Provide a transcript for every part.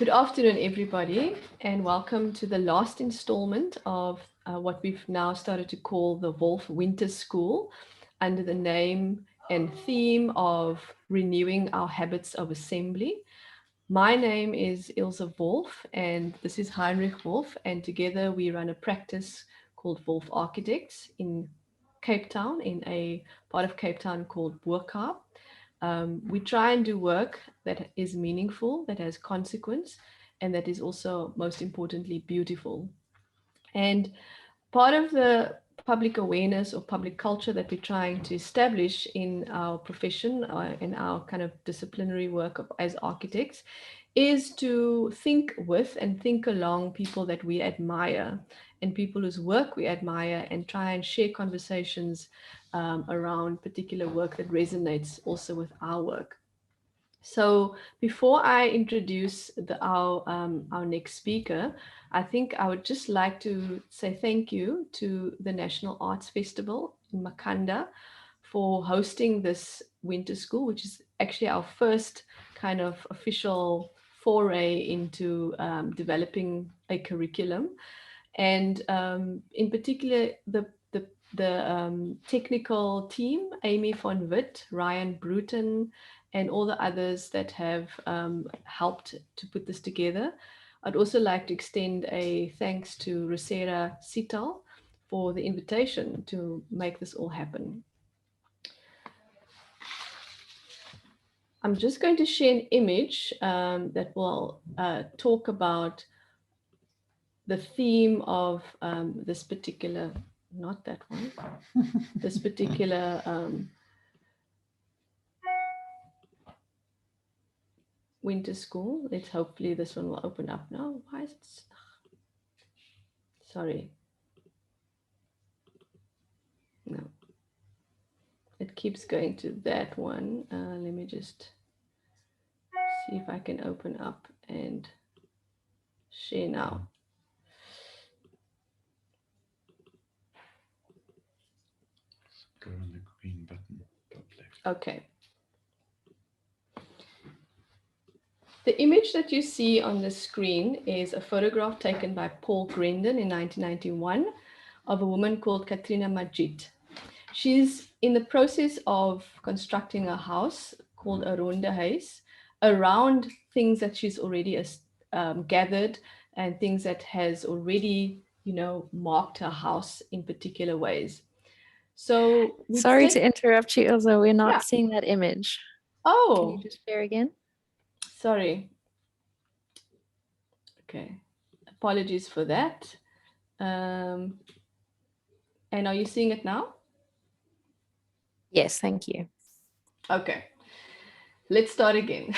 Good afternoon, everybody, and welcome to the last installment of what we've now started to call the Wolff Winter School under the name and theme of renewing our habits of assembly. My name is Ilse Wolff, and this is Heinrich Wolff, and together we run a practice called Wolff Architects in Cape Town, in a part of Cape Town called Boerkaap. We try and do work that is meaningful, that has consequence, and that is also, most importantly, beautiful. And part of the public awareness or public culture that we're trying to establish in our profession, in our kind of disciplinary work as architects, is to think with and think along people that we admire and people whose work we admire, and try and share conversations around particular work that resonates also with our work. So before I introduce our next speaker, I think I would just like to say thank you to the National Arts Festival in Makanda for hosting this winter school, which is actually our first kind of official foray into developing a curriculum. And in particular, the technical team, Amy von Witt, Ryan Bruton, and all the others that have helped to put this together. I'd also like to extend a thanks to Rosera Sital for the invitation to make this all happen. I'm just going to share an image that will talk about the theme of this particular, not that one, this particular winter school. Let's hopefully this one will open up now. Why is it? Sorry. No. It keeps going to that one. Let me just see if I can open up and share now. Go on the green button, top left. Okay. The image that you see on the screen is a photograph taken by Paul Grendon in 1991 of a woman called Katrina Majid. She's in the process of constructing a house called a Ronde Huis around things that she's already gathered and things that has already, marked her house in particular ways. So sorry to interrupt you, Ilse. We're not seeing that image. Oh, can you just share again? Sorry. Okay, apologies for that. And are you seeing it now? Yes, thank you. Okay, let's start again.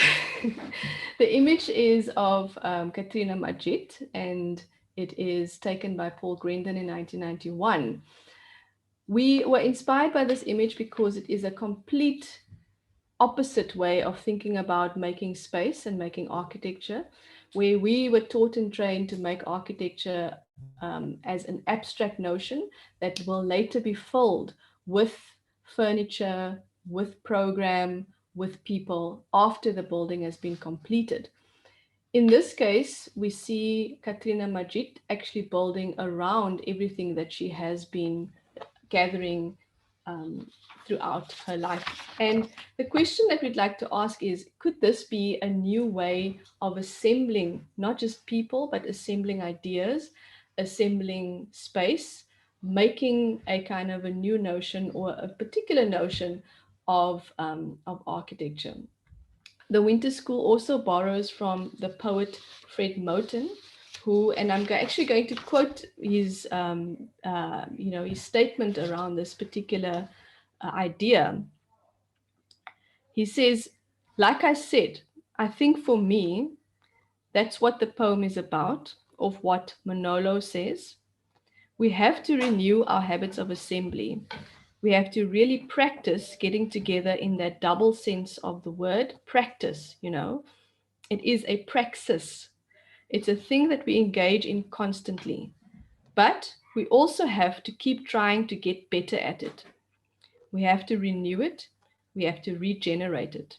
The image is of Katrina Majid, and it is taken by Paul Grendon in 1991. We were inspired by this image because it is a complete opposite way of thinking about making space and making architecture, where we were taught and trained to make architecture as an abstract notion that will later be filled with furniture, with program, with people after the building has been completed. In this case, we see Katrina Majid actually building around everything that she has been gathering throughout her life. And the question that we'd like to ask is, could this be a new way of assembling not just people, but assembling ideas, assembling space, making a kind of a new notion or a particular notion of architecture? The Winter School also borrows from the poet Fred Moten, who, and I'm actually going to quote his, his statement around this particular idea. He says, like I said, I think for me, that's what the poem is about, of what Manolo says. We have to renew our habits of assembly. We have to really practice getting together in that double sense of the word practice, It is a praxis. It's a thing that we engage in constantly. But we also have to keep trying to get better at it. We have to renew it. We have to regenerate it.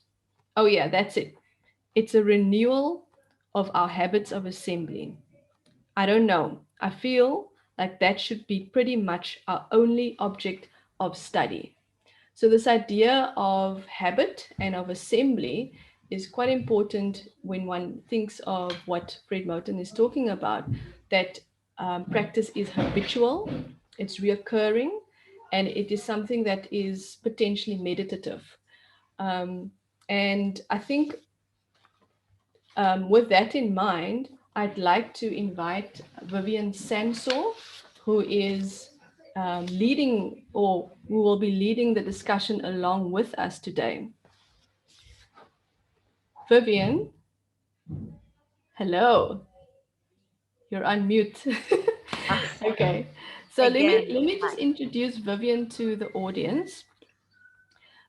Oh yeah, that's it. It's a renewal of our habits of assembly. I don't know. I feel like that should be pretty much our only object of study. So, this idea of habit and of assembly is quite important when one thinks of what Fred Moten is talking about, that practice is habitual, it's reoccurring, and it is something that is potentially meditative. Um, and I think with that in mind, I'd like to invite Vivien Sansour, who is leading or who will be leading the discussion along with us today. Vivien, hello, you're on mute. Ah, Okay, so again, let me just hi. introduce Vivien to the audience.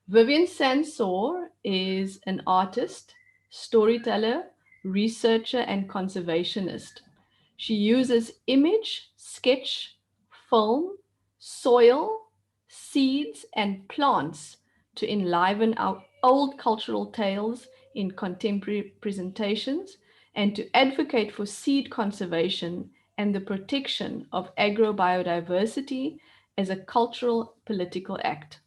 Vivien Sansour is an artist, storyteller, researcher, and conservationist. She uses image, sketch, film, soil, seeds, and plants to enliven our old cultural tales in contemporary presentations and to advocate for seed conservation and the protection of agrobiodiversity as a cultural political act.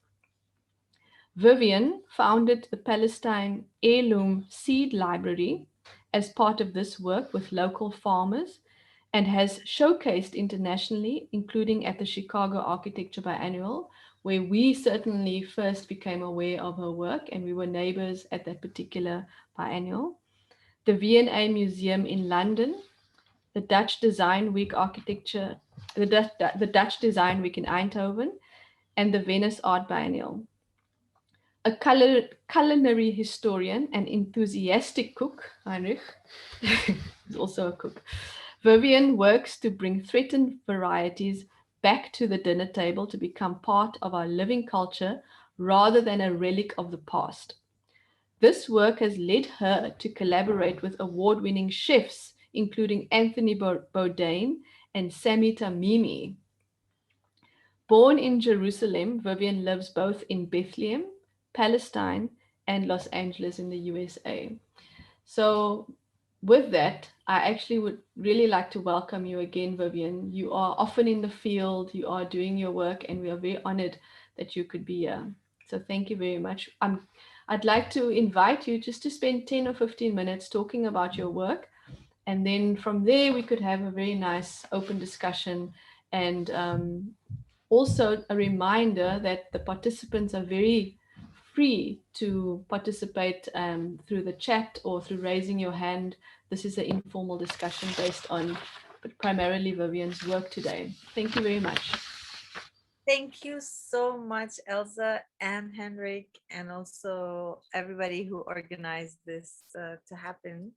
Vivien founded the Palestine Heirloom Seed Library as part of this work with local farmers and has showcased internationally, including at the Chicago Architecture Biennial, where we certainly first became aware of her work and we were neighbors at that particular biennial. The V&A Museum in London, the Dutch Design Week Architecture, the Dutch Design Week in Eindhoven, and the Venice Art Biennial. A culinary historian and enthusiastic cook, Heinrich is also a cook. Vivien works to bring threatened varieties back to the dinner table to become part of our living culture rather than a relic of the past. This work has led her to collaborate with award winning chefs, including Anthony Bourdain and Sami Tamimi. Born in Jerusalem, Vivien lives both in Bethlehem, Palestine, and Los Angeles in the USA. So, with that, I actually would really like to welcome you again, Vivien. You are often in the field, you are doing your work, and we are very honored that you could be here. So, thank you very much. I'd like to invite you just to spend 10 or 15 minutes talking about your work. And then from there, we could have a very nice open discussion and also a reminder that the participants are very free to participate through the chat or through raising your hand. This is an informal discussion based on but primarily Vivien's work today. Thank you very much. Thank you so much, Elsa and Henrik, and also everybody who organized this to happen.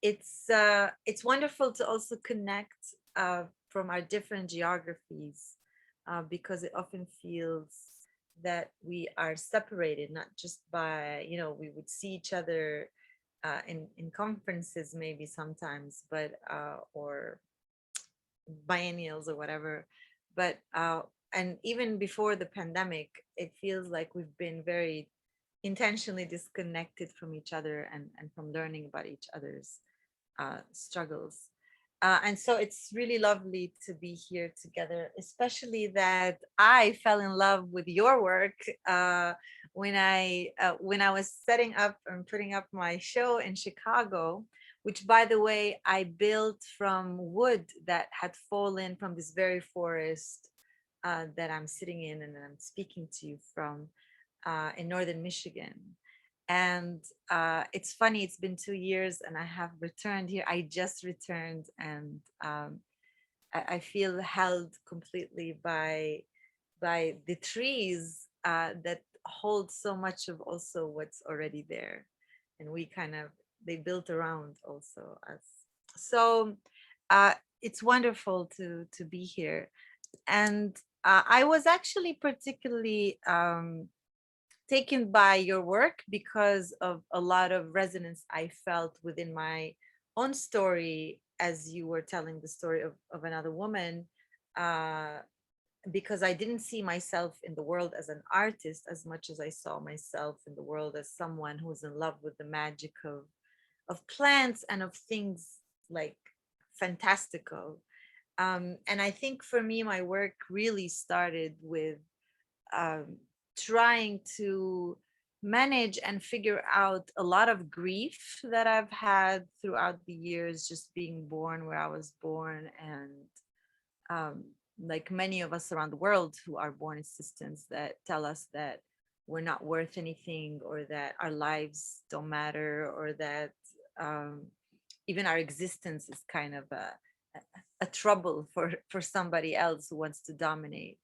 It's wonderful to also connect from our different geographies because it often feels that we are separated, not just by, we would see each other in conferences maybe sometimes, but or biennials or whatever, but and even before the pandemic, it feels like we've been very intentionally disconnected from each other and from learning about each other's struggles. And so it's really lovely to be here together, especially that I fell in love with your work when I was setting up and putting up my show in Chicago, which, by the way, I built from wood that had fallen from this very forest that I'm sitting in and I'm speaking to you from in northern Michigan. And it's funny, it's been 2 years and I have returned here. I just returned, and I feel held completely by the trees that hold so much of also what's already there. And we kind of, they built around also us. So it's wonderful to be here. And I was actually particularly taken by your work because of a lot of resonance I felt within my own story as you were telling the story of another woman, because I didn't see myself in the world as an artist as much as I saw myself in the world as someone who's in love with the magic plants and of things like fantastical. And I think for me, my work really started with um, trying to manage and figure out a lot of grief that I've had throughout the years, just being born where I was born, and um, like many of us around the world who are born in systems that tell us that we're not worth anything, or that our lives don't matter, or that um, even our existence is kind of a trouble for somebody else who wants to dominate.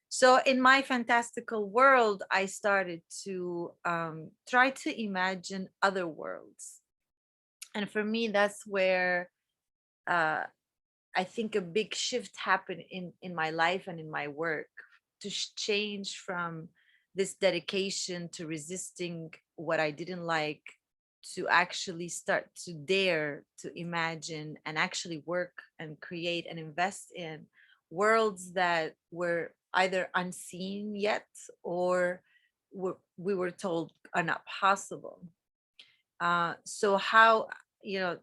So in my fantastical world, I started to try to imagine other worlds. And for me, that's where uh, I think a big shift happened in my life and in my work, to change from this dedication to resisting what I didn't like, to actually start to dare to imagine and actually work and create and invest in worlds that were either unseen yet, or we were told are not possible. So how, you know,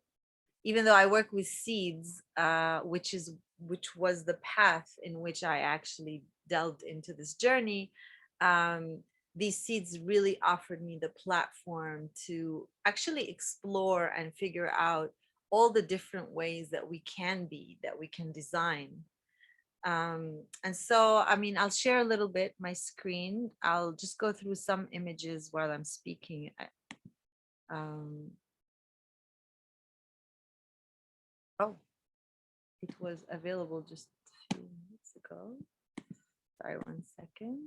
even though I work with seeds, which was the path in which I actually delved into this journey, um, these seeds really offered me the platform to actually explore and figure out all the different ways that we can be, that we can design. And so, I mean, I'll share a little bit my screen. I'll just go through some images while I'm speaking. Oh, it was available just a few minutes ago. Sorry, 1 second.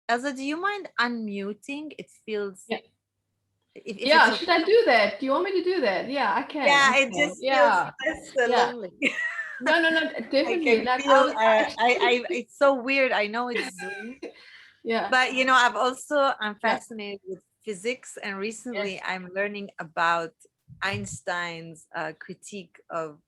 Elsa, do you mind unmuting? It feels, Yeah. if Yeah, it's should okay. I do that? Do you want me to do that? Yeah, I can. Yeah, I it can. just feels Yeah. less Yeah. lonely. No, no, no, I definitely. can Like I feel, was it's so weird. I know it's Zoom, yeah, but I'm yeah, fascinated with physics, and yes, recently I'm learning about Einstein's critique of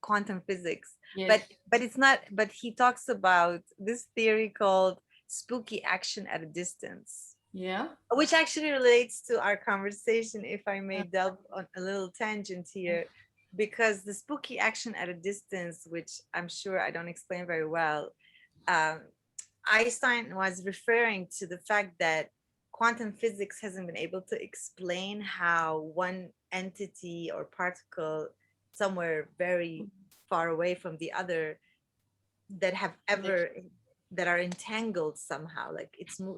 quantum physics. yes. But it's not. But he talks about this theory called spooky action at a distance, Yeah. which actually relates to our conversation, if I may delve on a little tangent here, because the spooky action at a distance, which I'm sure I don't explain very well, um, Einstein was referring to the fact that quantum physics hasn't been able to explain how one entity or particle somewhere very far away from the other that have ever that are entangled somehow, like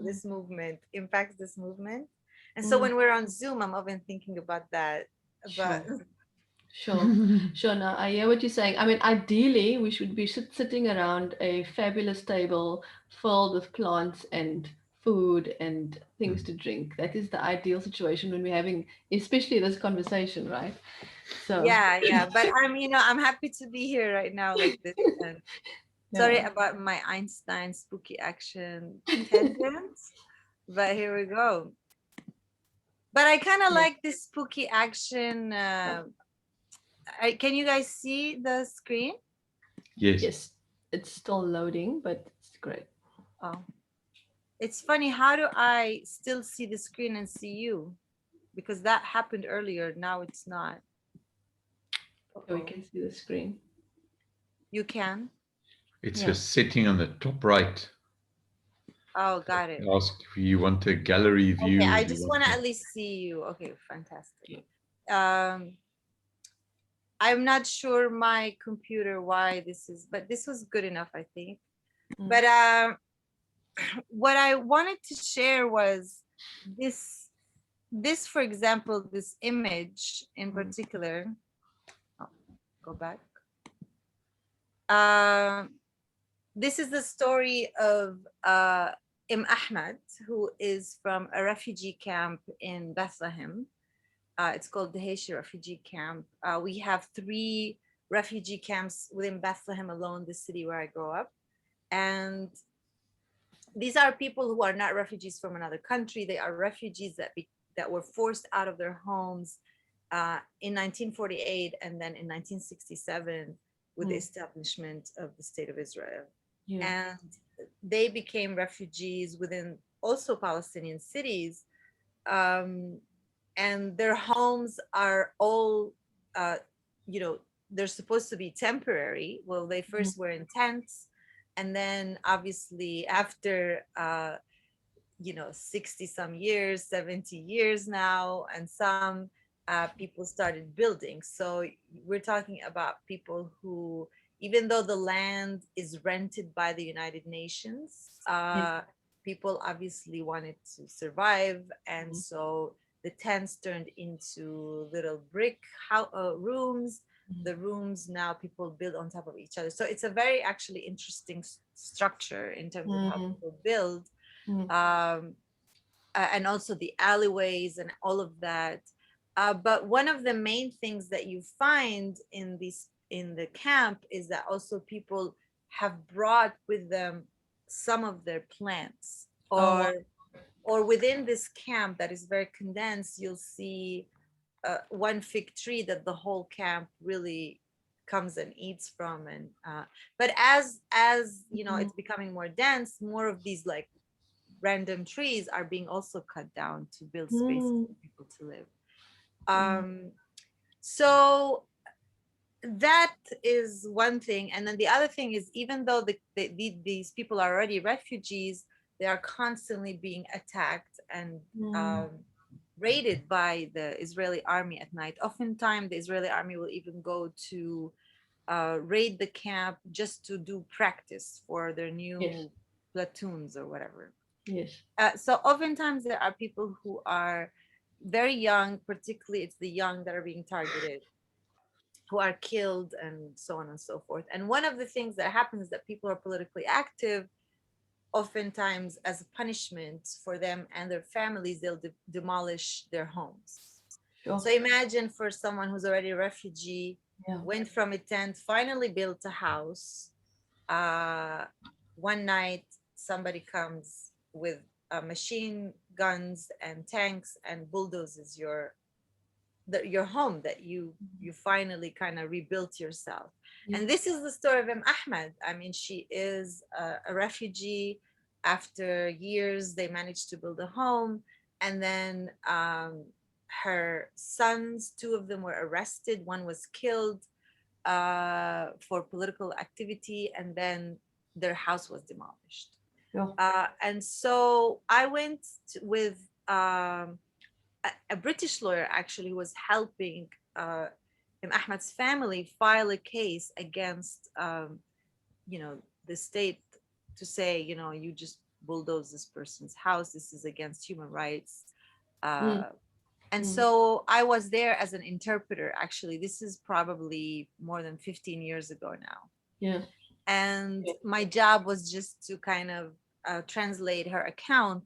this movement impacts this movement. And so Mm, when we're on Zoom, I'm often thinking about that. But sure. Sure. Sure. Now, I hear what you're saying. I mean, ideally, we should be sitting around a fabulous table filled with plants and food and things to drink. That is the ideal situation when we're having, especially this conversation, right? So, yeah, but I'm happy to be here right now like this. And sorry yeah. about my Einstein spooky action tangent, but here we go. But I kind of Yeah. like this spooky action. Can you guys see the screen? Yes. Yes. It's still loading, but it's great. Oh, it's funny. How do I still see the screen and see you? Because that happened earlier. Now it's not. So we Uh-oh. can see the screen. You can. It's Yeah. your setting on the top right. Oh, got it. Ask if you want a gallery view. Okay, Or I you just want want to a- at least see you. Okay, fantastic. Yeah. I'm not sure my computer why this is, but this was good enough, I think. Mm. But what I wanted to share was this, for example, this image in particular. Oh, go back. This is the story of Ahmed, who is from a refugee camp in Bethlehem. It's called the Haitian refugee camp. We have 3 refugee camps within Bethlehem alone, the city where I grew up. And these are people who are not refugees from another country. They are refugees that were forced out of their homes in 1948 and then in 1967 with the establishment of the state of Israel. Yeah. And they became refugees within also Palestinian cities. Um, and their homes are all, uh, you know, they're supposed to be temporary. Well, they first were in tents. And then obviously after, 60 some years, 70 years now, and some people started building. So we're talking about people who, even though the land is rented by the United Nations, Yes. people obviously wanted to survive. And Mhm. so the tents turned into little brick rooms. Mhm. The rooms now people build on top of each other. So it's a very actually interesting structure in terms of how Mhm. people build, Mhm. um, and also the alleyways and all of that. But one of the main things that you find in the camp is that also people have brought with them some of their plants, Oh, wow. or within this camp that is very condensed, you'll see one fig tree that the whole camp really comes and eats from. And but as Mhm. it's becoming more dense, more of these like random trees are being also cut down to build spaces Mm. for people to live. Mm. So that is one thing. And then the other thing is, even though these people are already refugees, they are constantly being attacked and Mm. um, raided by the Israeli army at night. Oftentimes, the Israeli army will even go to raid the camp just to do practice for their Yes. new platoons or whatever. Yes. So oftentimes there are people who are very young, particularly it's the young that are being targeted, who are killed and so on and so forth. And one of the things that happens is that people are politically active. Oftentimes, as a punishment for them and their families, they'll demolish their homes. So Sure. imagine for someone who's already a refugee, Yeah. went from a tent, finally built a house. Uh, One night, somebody comes with machine guns and tanks and bulldozes your home that you finally kind of rebuilt yourself. Yeah. And this is the story of Ahmed. I mean, she is a refugee. After years, they managed to build a home, and then her sons, two of them were arrested. One was killed for political activity, and then their house was demolished. Sure. And so I went with a British lawyer actually who was helping Ahmed's family file a case against the state to say, you just bulldoze this person's house. This is against human rights. Mm. Uh, and Mm. so I was there as an interpreter. Actually, this is probably more than 15 years ago now. Yeah. And Yeah. my job was just to kind of translate her account.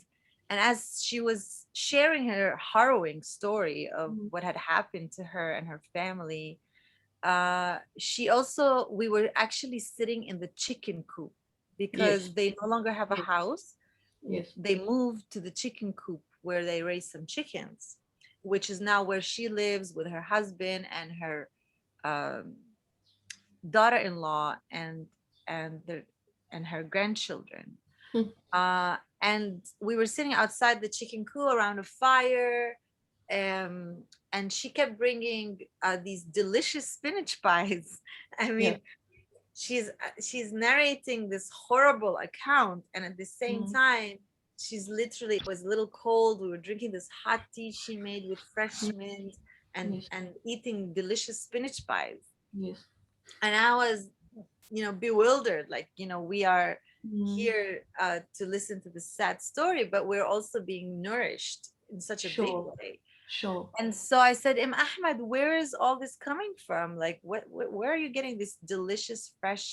And as she was sharing her harrowing story of Mm. what had happened to her and her family, we were actually sitting in the chicken coop Yes. because they no longer have a Yes. house. Yes. They moved to the chicken coop where they raised some chickens, which is now where she lives with her husband and her um, daughter-in-law and their and her grandchildren. Mm. And we were sitting outside the chicken coop around a fire, and she kept bringing these delicious spinach pies. I Yeah. mean, she's narrating this horrible account, and at the same Mm. time, she's literally, it was a little cold. We were drinking this hot tea she made with fresh Mm. mint Yes. and eating delicious spinach pies. Yes. And I was, bewildered, like, we are Mm. here to listen to the sad story, but we're also being nourished in such a big Sure. way. Sure. And so I said, Ahmed, where is all this coming from? Like, where are you getting this delicious, fresh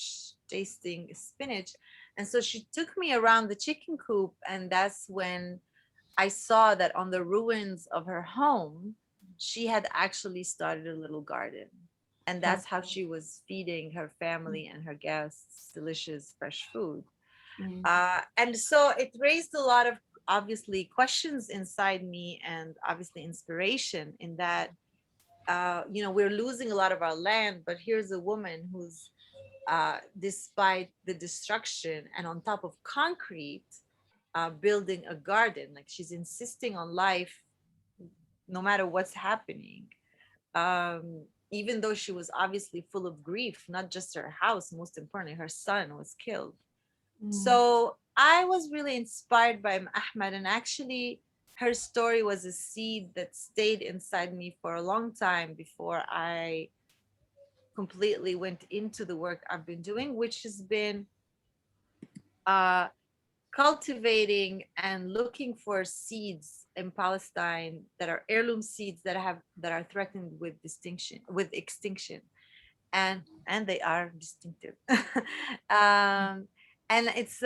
tasting spinach? And so she took me around the chicken coop, and that's when I saw that on the ruins of her home, she had actually started a little garden. And Sure. that's how she was feeding her family and her guests delicious, fresh food. Mm. And so it raised a lot of obviously questions inside me, and obviously inspiration in that, we're losing a lot of our land, but here's a woman who's despite the destruction, and on top of concrete, building a garden. Like she's insisting on life no matter what's happening. Even though she was obviously full of grief, not just her house, most importantly, her son was killed. Mm. So I was really inspired by Ahmed, and actually, her story was a seed that stayed inside me for a long time before I completely went into the work I've been doing, which has been uh, cultivating and looking for seeds in Palestine that are heirloom seeds that are threatened with extinction, and they are distinctive. And it's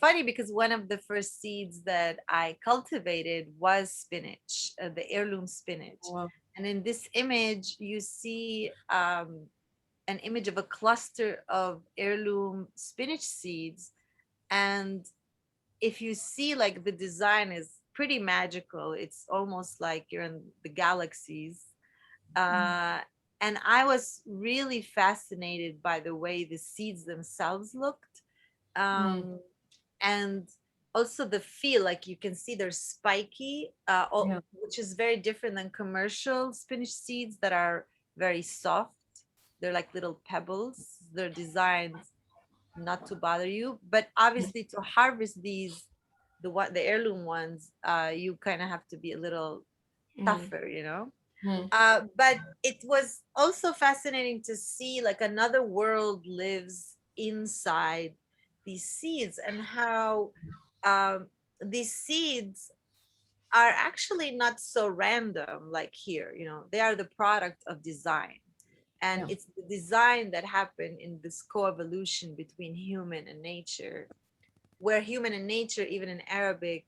funny because one of the first seeds that I cultivated was spinach, the heirloom spinach. Wow. And in this image, you see an image of a cluster of heirloom spinach seeds. And if you see, like, the design is pretty magical. It's almost like you're in the galaxies. uh, and I was really fascinated by the way the seeds themselves looked, Mm. and also the feel. Like, you can see they're spiky, Yeah. which is very different than commercial spinach seeds that are very soft. They're like little pebbles. They're designed not to bother you, but Mm. obviously to harvest these, the heirloom ones, you kind of have to be a little Mm. tougher, you know. Mm. But it was also fascinating to see, like, another world lives inside these seeds, and how um, these seeds are actually not so random like here. You know, they are the product of design, and Yeah. it's the design that happened in this coevolution between human and nature, where human and nature, even in Arabic,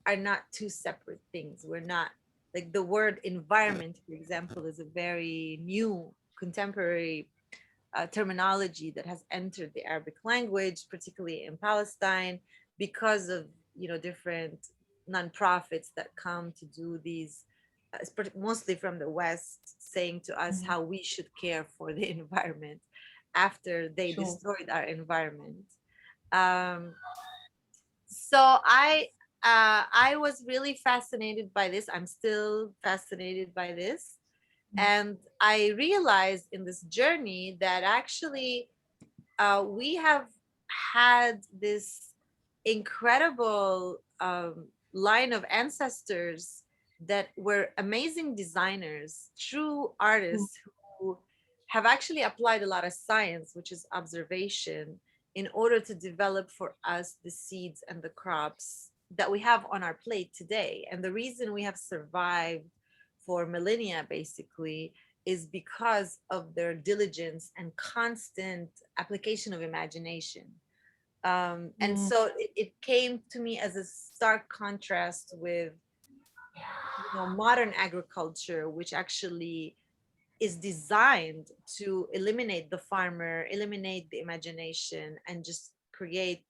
are not two separate things. We're not, like, the word environment, for example, is a very new contemporary terminology that has entered the Arabic language, particularly in Palestine, because of, different nonprofits that come to do these, mostly from the West, saying to us Mm. how we should care for the environment after they Sure. destroyed our environment. Um, so I was really fascinated by this. I'm still fascinated by this. And I realized in this journey that actually we have had this incredible line of ancestors that were amazing designers, true Mm. artists who have actually applied a lot of science, which is observation, in order to develop for us the seeds and the crops that we have on our plate today. And the reason we have survived for millennia, basically, is because of their diligence and constant application of imagination. And Mm. so it came to me as a stark contrast with, modern agriculture, which actually is designed to eliminate the farmer, eliminate the imagination, and just create,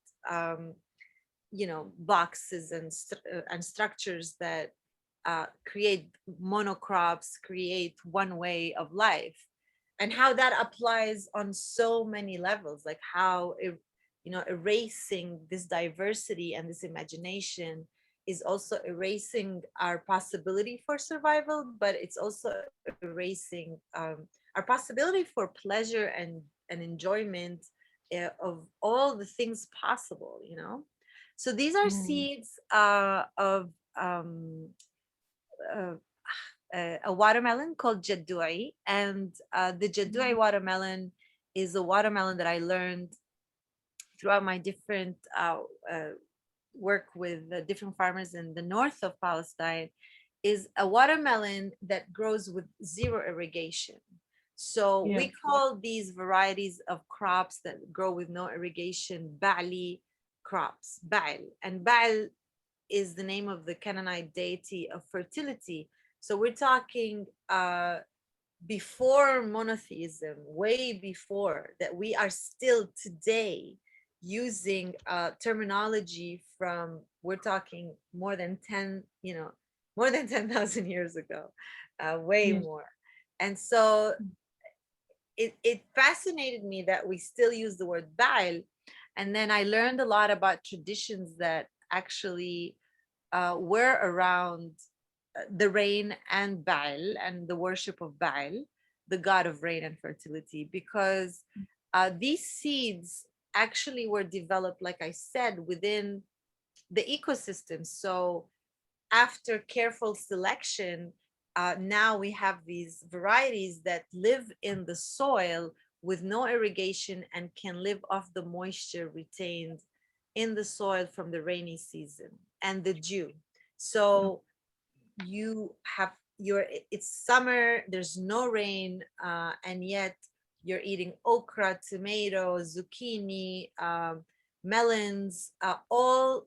boxes and structures that create monocrops, create one way of life, and how that applies on so many levels, like how erasing this diversity and this imagination is also erasing our possibility for survival, but it's also erasing our possibility for pleasure and enjoyment of all the things possible. So these are Mm. seeds of um, uh, a watermelon called Jaddui. And the Jaddui watermelon is a watermelon that I learned throughout my different work with different farmers in the north of Palestine, is a watermelon that grows with zero irrigation. So Yeah. we call these varieties of crops that grow with no irrigation Ba'li crops, Ba'al. And Ba'al is the name of the Canaanite deity of fertility. So we're talking before monotheism, way before that, we are still today using terminology from, we're talking more than 10, more than 10,000 years ago, way Yes. more. And so it fascinated me that we still use the word Baal. And then I learned a lot about traditions that actually were around the rain and Baal and the worship of Baal, the god of rain and fertility, because these seeds actually were developed, like I said, within the ecosystem. So after careful selection, now we have these varieties that live in the soil with no irrigation and can live off the moisture retained in the soil from the rainy season and the dew. So you have it's summer, there's no rain, and yet you're eating okra, tomatoes, zucchini, melons, all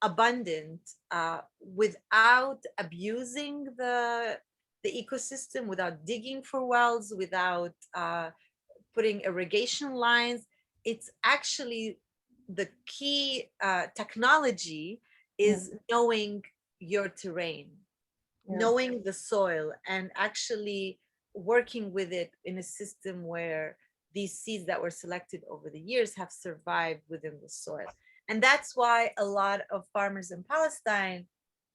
abundant, without abusing the ecosystem, without digging for wells, without putting irrigation lines. It's actually the key technology is knowing your terrain, knowing the soil, and actually working with it in a system where these seeds that were selected over the years have survived within the soil. And that's why a lot of farmers in Palestine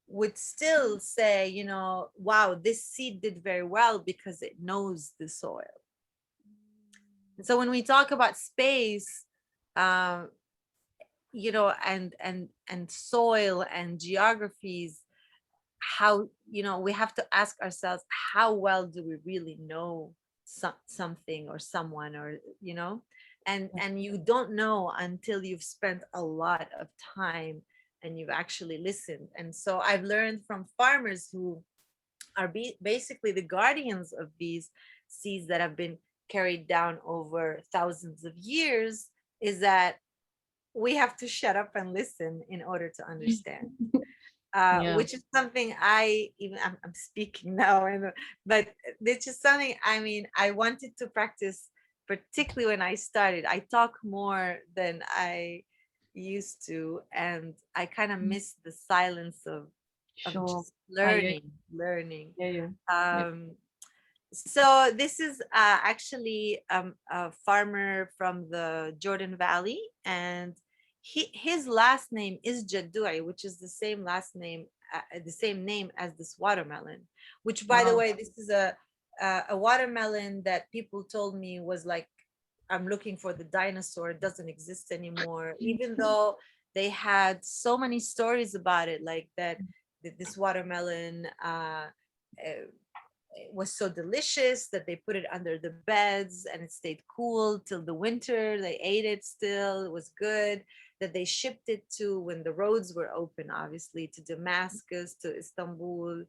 would still say, you know, wow, this seed did very well because it knows the soil. And so when we talk about space, um, you know, and soil and geographies, how, you know, we have to ask ourselves, how well do we really know something or someone, or, you know, and you don't know until you've spent a lot of time and you've actually listened. And so I've learned from farmers who are basically the guardians of these seeds that have been carried down over thousands of years, is that we have to shut up and listen in order to understand. Which is something I'm speaking now, but this is something, I mean, I wanted to practice, particularly when I started. I talk more than I used to, and I kind of miss the silence of just learning. So this is actually a farmer from the Jordan Valley, and his last name is Jadui, which is the same last name, the same name as this watermelon. Which, by the way, this is a watermelon that people told me was like, I'm looking for the dinosaur. It doesn't exist anymore, even though they had so many stories about it, like that this watermelon it was so delicious that they put it under the beds and it stayed cool till the winter. They ate it still, it was good. That they shipped it to, when the roads were open, obviously, to Damascus, to Istanbul.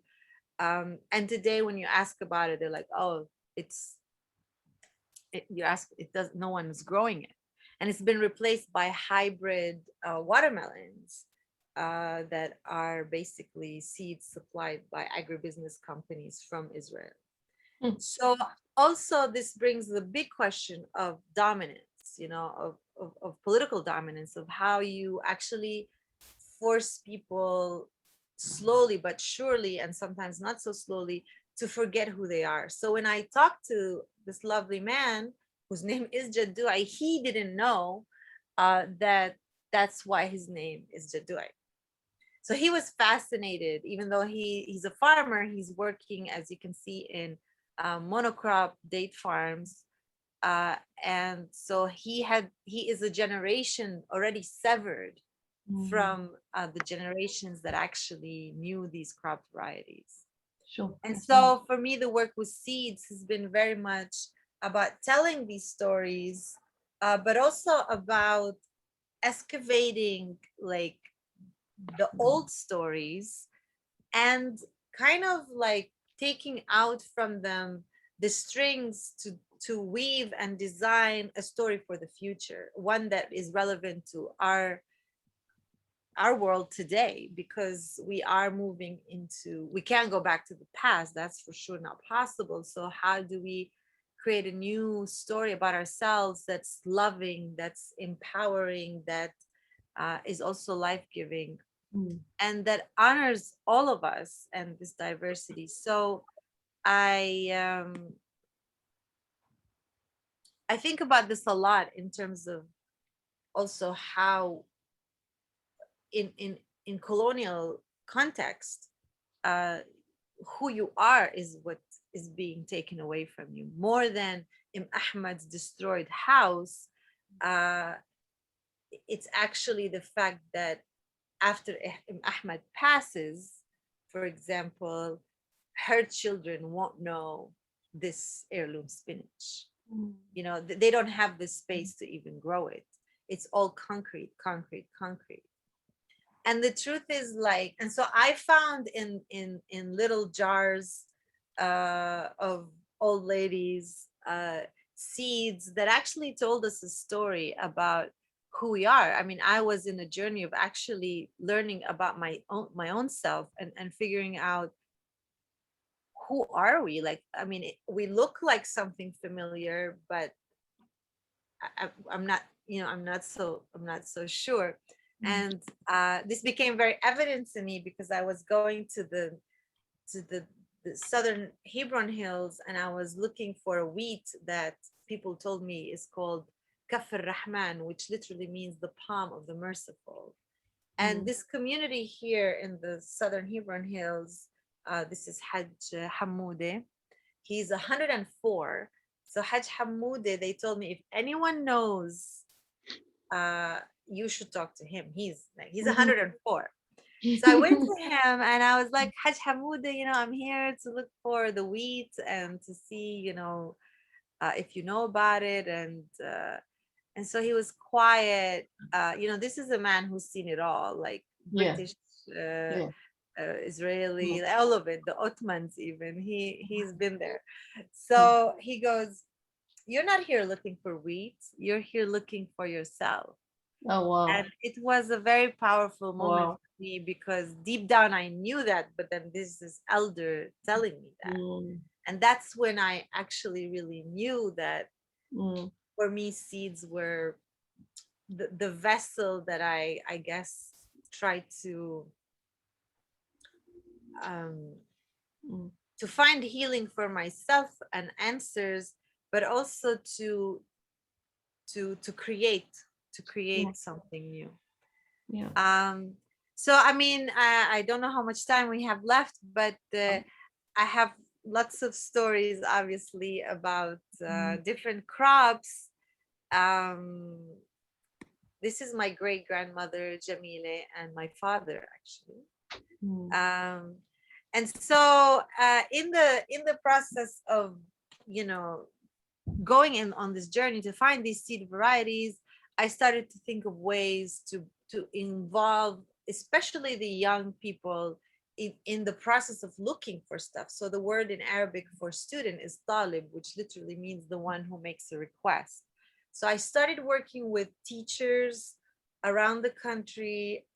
And today when you ask about it, they're like, oh, you ask, it does, no one is growing it. And it's been replaced by hybrid watermelons that are basically seeds supplied by agribusiness companies from Israel. So also this brings the big question of dominance, you know, of political dominance, of how you actually force people slowly but surely, and sometimes not so slowly, to forget who they are. So when I talked to this lovely man whose name is Jadui, he didn't know that that's why his name is Jadui. So he was fascinated, even though he's a farmer, he's working, as you can see, in monocrop date farms. And so he is a generation already severed from the generations that actually knew these crop varieties. And so for me, the work with seeds has been very much about telling these stories, but also about excavating like the old stories and kind of like taking out from them the strings to weave and design a story for the future, one that is relevant to our world today, because we are moving into, we can't go back to the past, that's for sure not possible. So how do we create a new story about ourselves that's loving, that's empowering, that is also life-giving, and that honors all of us and this diversity? So I I think about this a lot in terms of also how in colonial context, uh, who you are is what is being taken away from you more than Ahmad's destroyed house. uh, it's actually the fact that after Ahmad passes, for example, her children won't know this heirloom spinach. You know, they don't have the space to even grow it. It's all concrete, concrete, concrete. And the truth is, like, and so I found in little jars of old ladies seeds that actually told us a story about who we are. I mean, I was in a journey of actually learning about my own self, and figuring out who are we. Like, I mean, we look like something familiar, but I'm not, I'm not so sure. And this became very evident to me because I was going to the southern Hebron hills, and I was looking for a wheat that people told me is called Kaf Rahman, which literally means the palm of the merciful. And this community here in the southern Hebron hills, this is Hajj Hamoudeh. He's 104. So Hajj Hamoudeh, they told me if anyone knows, you should talk to him. He's 104. So I went to him and I was like, Hajj Hamoudeh, I'm here to look for the wheat and to see, if you know about it. And so he was quiet. This is a man who's seen it all, like Yeah. British, Yeah. Israeli, all of it, the Ottomans even. He's been there. So he goes, "You're not here looking for wheat. You're here looking for yourself." Oh, wow. And it was a very powerful moment Wow. for me because deep down I knew that, but then this is elder telling me that. And that's when I actually really knew that for me, seeds were the vessel that I guess tried um, to find healing for myself and answers, but also to create something new. Yeah. So I mean, I don't know how much time we have left, but I have lots of stories, obviously, about different crops. Um, this is my great grandmother Jamile and my father, actually. And so in the process of you know going in on this journey to find these seed varieties, I started to think of ways to involve especially the young people in the process of looking for stuff. So the word in Arabic for student is talib, which literally means the one who makes a request. So I started working with teachers around the country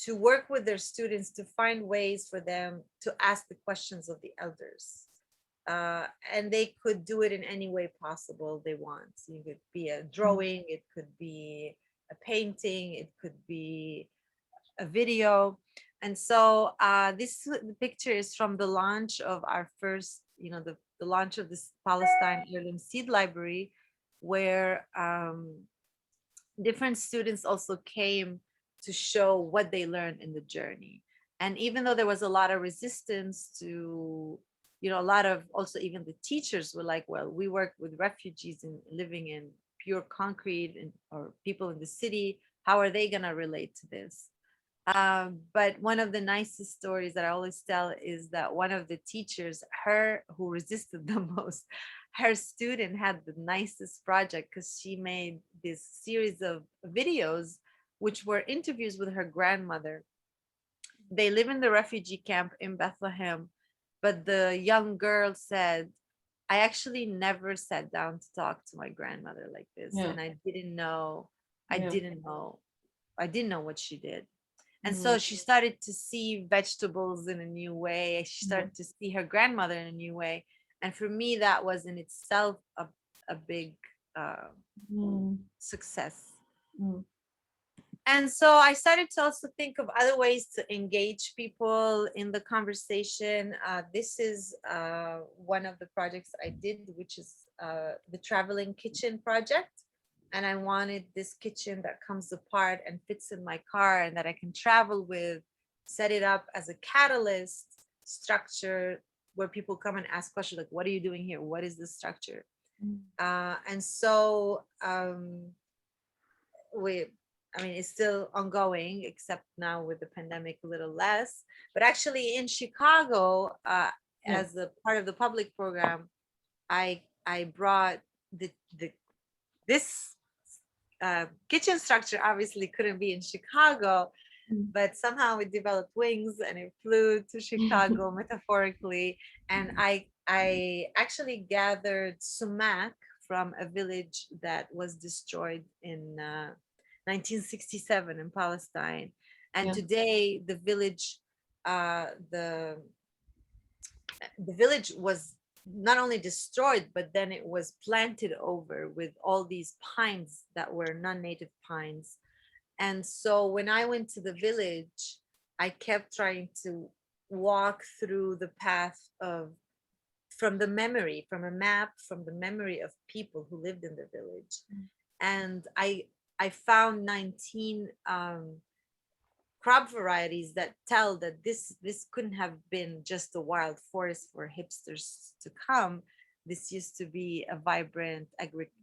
to work with their students to find ways for them to ask the questions of the elders. And they could do it in any way possible they want. So it could be a drawing, it could be a painting, it could be a video. And so the picture is from the launch of our first, the launch of this Palestine Heirloom Seed Library, where different students also came to show what they learned in the journey. And even though there was a lot of resistance to, a lot of also even the teachers were like, well, we work with refugees and living in pure concrete or people in the city. How are they going to relate to this? But one of the nicest stories that I always tell is that one of the teachers, her who resisted the most, her student had the nicest project because she made this series of videos, which were interviews with her grandmother. They live in the refugee camp in Bethlehem, but the young girl said, I actually never sat down to talk to my grandmother like this. Yeah. And I didn't know what she did. And Mm. so she started to see vegetables in a new way. She started to see her grandmother in a new way. And for me, that was in itself a big success. Mm. And so I started to also think of other ways to engage people in the conversation. This is one of the projects I did, which is the traveling kitchen project. And I wanted this kitchen that comes apart and fits in my car and that I can travel with, set it up as a catalyst structure where people come and ask questions like, what are you doing here? What is this structure? And so I mean, it's still ongoing, except now with the pandemic, a little less. But actually, in Chicago, as a part of the public program, I brought the this kitchen structure. Obviously, couldn't be in Chicago, but somehow it developed wings and it flew to Chicago metaphorically. And I actually gathered sumac from a village that was destroyed in 1967 in Palestine. And Yeah. today the village, the village was not only destroyed, but then it was planted over with all these pines that were non-native pines. And so when I went to the village, I kept trying to walk through the path of from the memory, from a map, from the memory of people who lived in the village. And I found 19 crop varieties that tell that this couldn't have been just a wild forest for hipsters to come. This used to be a vibrant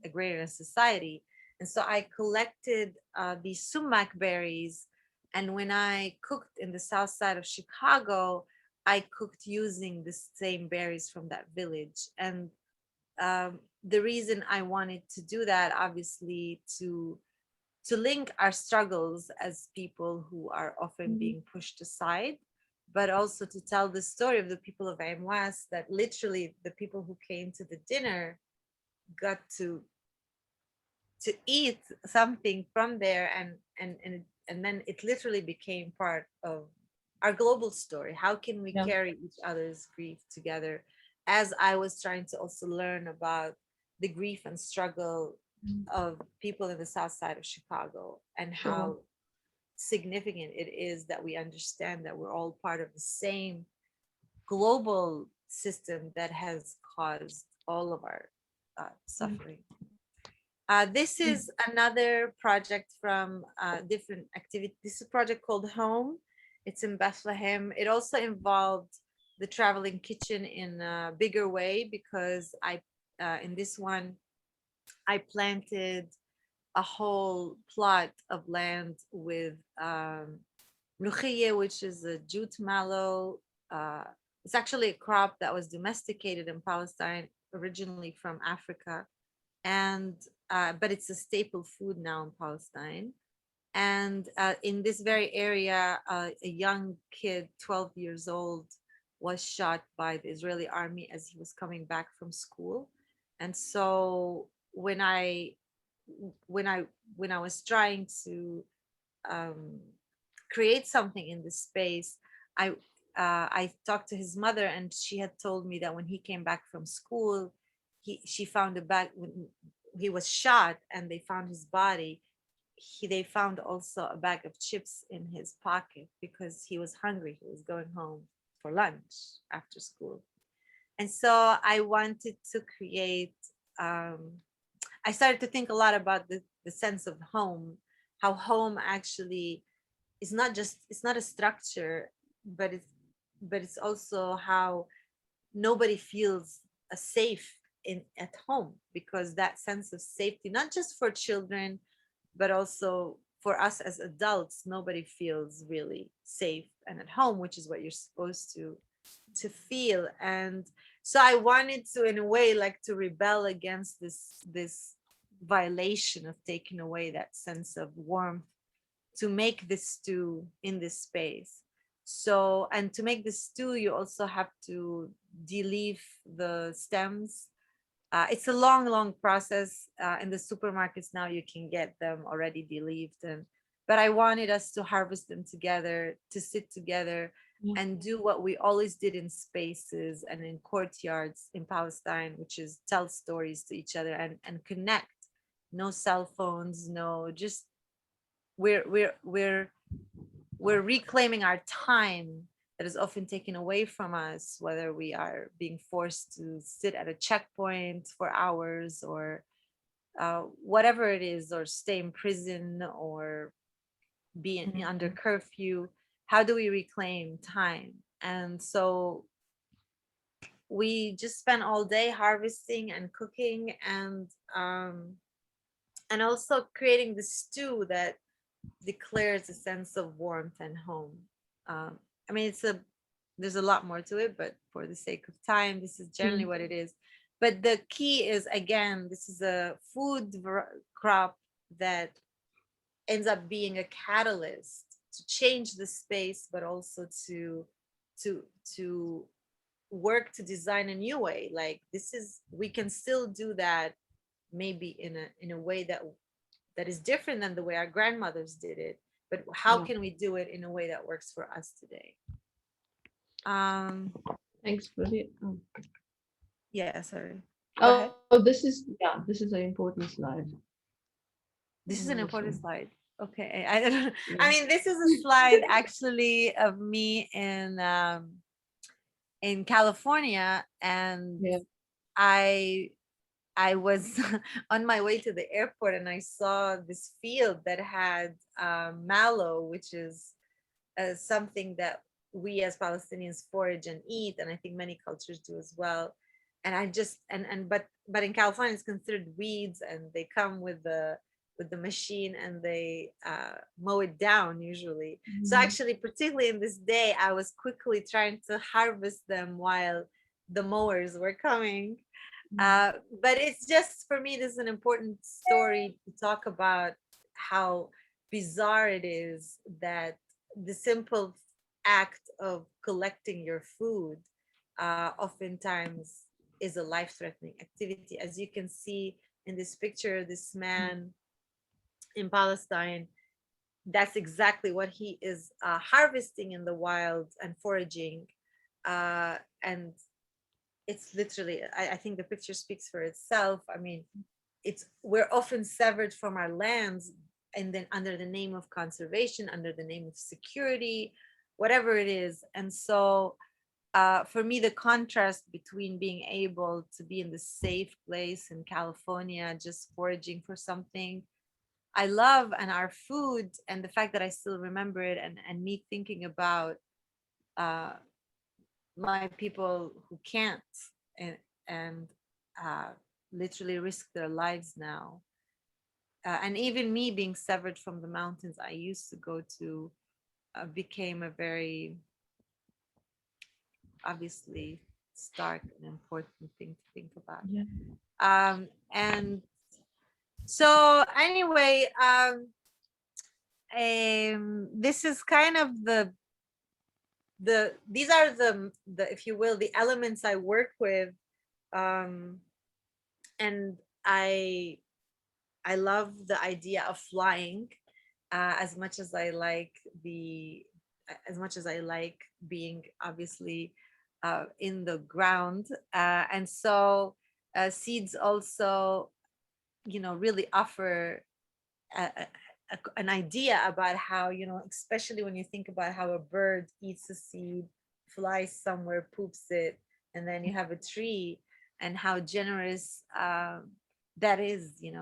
agrarian society. And so I collected these sumac berries. And when I cooked in the south side of Chicago, I cooked using the same berries from that village. And the reason I wanted to do that, obviously, to link our struggles as people who are often being pushed aside, but also to tell the story of the people of Ain West, that literally the people who came to the dinner got to eat something from there, and then it literally became part of our global story. How can we carry each other's grief together? As I was trying to also learn about the grief and struggle of people in the south side of Chicago, and how significant it is that we understand that we're all part of the same global system that has caused all of our suffering. This is another project from different activity. This is a project called Home. It's in Bethlehem. It also involved the traveling kitchen in a bigger way, because in this one, I planted a whole plot of land with mluchiyeh, which is a jute mallow. It's actually a crop that was domesticated in Palestine, originally from Africa, and but it's a staple food now in Palestine. And in this very area, a young kid, 12 years old, was shot by the Israeli army as he was coming back from school. And so when I was trying to create something in this space, I talked to his mother, and she had told me that when he came back from school, she found a bag when he was shot, and they found his body. They found also a bag of chips in his pocket because he was hungry. He was going home for lunch after school. And so I wanted to create, I started to think a lot about the sense of home, how home actually is not just, it's not a structure, but it's also how nobody feels safe at home, because that sense of safety, not just for children, but also for us as adults, nobody feels really safe and at home, which is what you're supposed to feel. And so I wanted to, in a way, like to rebel against this violation of taking away that sense of warmth, to make this stew in this space. So, and to make the stew, you also have to de-leaf the stems. It's a long process. In the supermarkets now, you can get them already de-leafed, but I wanted us to harvest them together, to sit together and do what we always did in spaces and in courtyards in Palestine, which is tell stories to each other and connect. No cell phones, no, just we're reclaiming our time that is often taken away from us, whether we are being forced to sit at a checkpoint for hours, or whatever it is, or stay in prison, or be under curfew. How do we reclaim time? And so we just spend all day harvesting and cooking, and also creating the stew that declares a sense of warmth and home. I mean, there's a lot more to it, but for the sake of time, this is generally what it is. But the key is, again, this is a food crop that ends up being a catalyst to change the space, but also to work to design a new way. Like, we can still do that, maybe in a way that is different than the way our grandmothers did it, but how can we do it in a way that works for us today? Thanks, brilliant. Yeah, sorry. Go ahead. This is an important slide. This is an important slide. Okay. I don't, I mean, this is a slide actually of me in California, and I was on my way to the airport, and I saw this field that had mallow, which is something that we as Palestinians forage and eat, and I think many cultures do as well. And I just but in California it's considered weeds, and they come with the machine, and they mow it down usually. So actually, particularly in this day, I was quickly trying to harvest them while the mowers were coming. But it's just, for me, this is an important story to talk about how bizarre it is that the simple act of collecting your food oftentimes is a life-threatening activity. As you can see in this picture, this man in Palestine, that's exactly what he is harvesting in the wild and foraging. And it's literally, I think the picture speaks for itself. I mean, we're often severed from our lands, and then under the name of conservation, under the name of security, whatever it is. And so for me, the contrast between being able to be in the safe place in California, just foraging for something I love, and our food, and the fact that I still remember it, and me thinking about my people who can't, and literally risk their lives now. And even me being severed from the mountains I used to go to became a very, obviously, stark and important thing to think about. And so anyway, this is kind of these are the if you will, the elements I work with, and I love the idea of flying as much as I like being, obviously, in the ground, and so seeds also, really offer an idea about how, especially when you think about how a bird eats a seed, flies somewhere, poops it, and then you have a tree, and how generous that is, in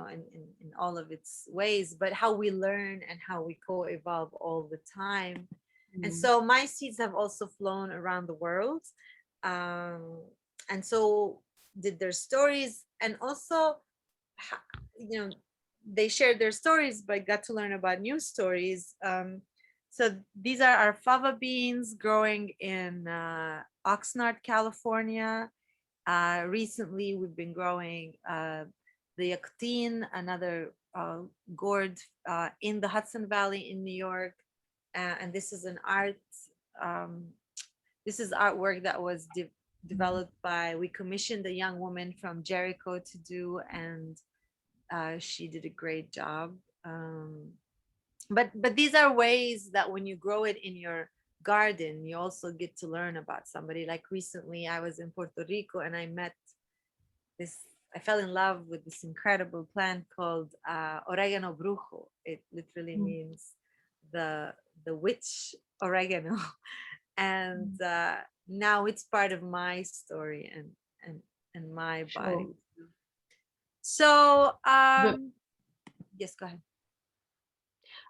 all of its ways, but how we learn and how we co-evolve all the time. And so my seeds have also flown around the world, and so did their stories, and also, they shared their stories, but got to learn about new stories. So these are our fava beans growing in Oxnard, California. Recently, we've been growing the yaqtin, another gourd in the Hudson Valley in New York. And this is this is artwork that was developed we commissioned a young woman from Jericho to do, and she did a great job. But these are ways that when you grow it in your garden, you also get to learn about somebody. Like recently, I was in Puerto Rico, and I met this I fell in love with this incredible plant called oregano brujo. It literally Mm, means the witch oregano, and mm. now it's part of my story and and my Sure. body. So But yes, go ahead.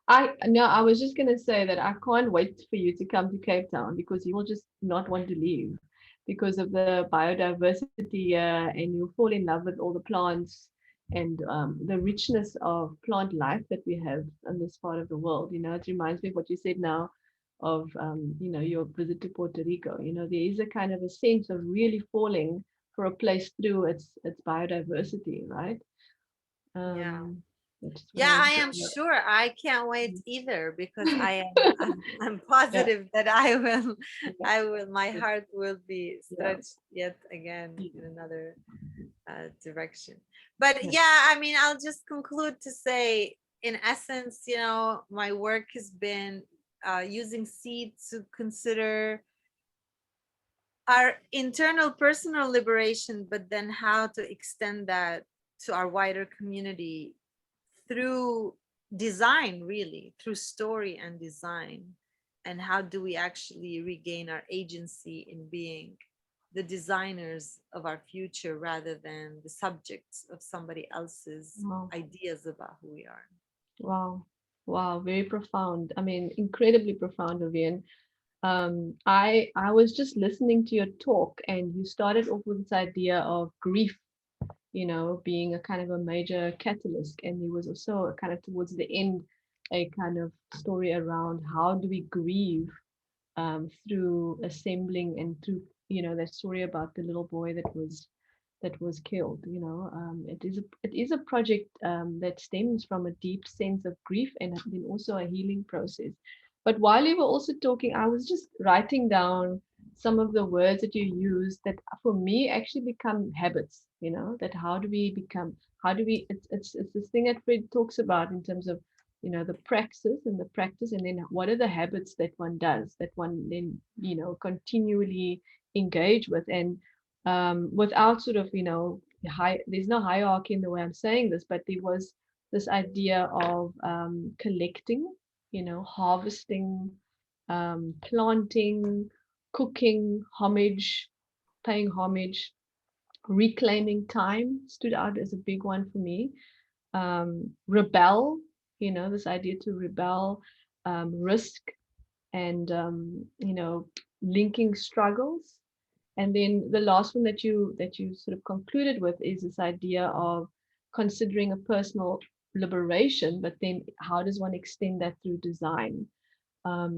I was just gonna say that I can't wait for you to come to Cape Town because you will just not want to leave because of the biodiversity and you'll fall in love with all the plants and the richness of plant life that we have in this part of the world. It reminds me of what you said now of your visit to Puerto Rico. There is a kind of a sense of really falling for a place through its biodiversity, right? Yeah. Um, that's what I Yeah, want I to am say. sure. I can't wait either because I'm Yeah, positive that I will yeah, my heart will be yeah, stretched yet again yeah, in another direction. But yeah. yeah, I mean, I'll just conclude to say, in essence, my work has been using seed to consider our internal personal liberation, but then how to extend that to our wider community through design, really, through story and design. And how do we actually regain our agency in being the designers of our future rather than the subjects of somebody else's Wow, ideas about who we are? wow, wow, very profound. I mean, incredibly profound, Vivian. I was just listening to your talk, and you started off with this idea of grief, being a kind of a major catalyst, and there was also a kind of towards the end a kind of story around how do we grieve through assembling and through that story about the little boy that was killed. It is a project that stems from a deep sense of grief and then also a healing process. But while you were also talking, I was just writing down some of the words that you use that for me actually become habits. That how do we it's this thing that Fred talks about in terms of the practice and then what are the habits that one does that one then continually engage with and without sort of there's no hierarchy in the way I'm saying this, but there was this idea of collecting, harvesting, planting, cooking, homage, paying homage, reclaiming time stood out as a big one for me. Rebel, this idea to rebel, risk, and linking struggles. And then the last one that you sort of concluded with is this idea of considering a personal liberation, but then how does one extend that through design?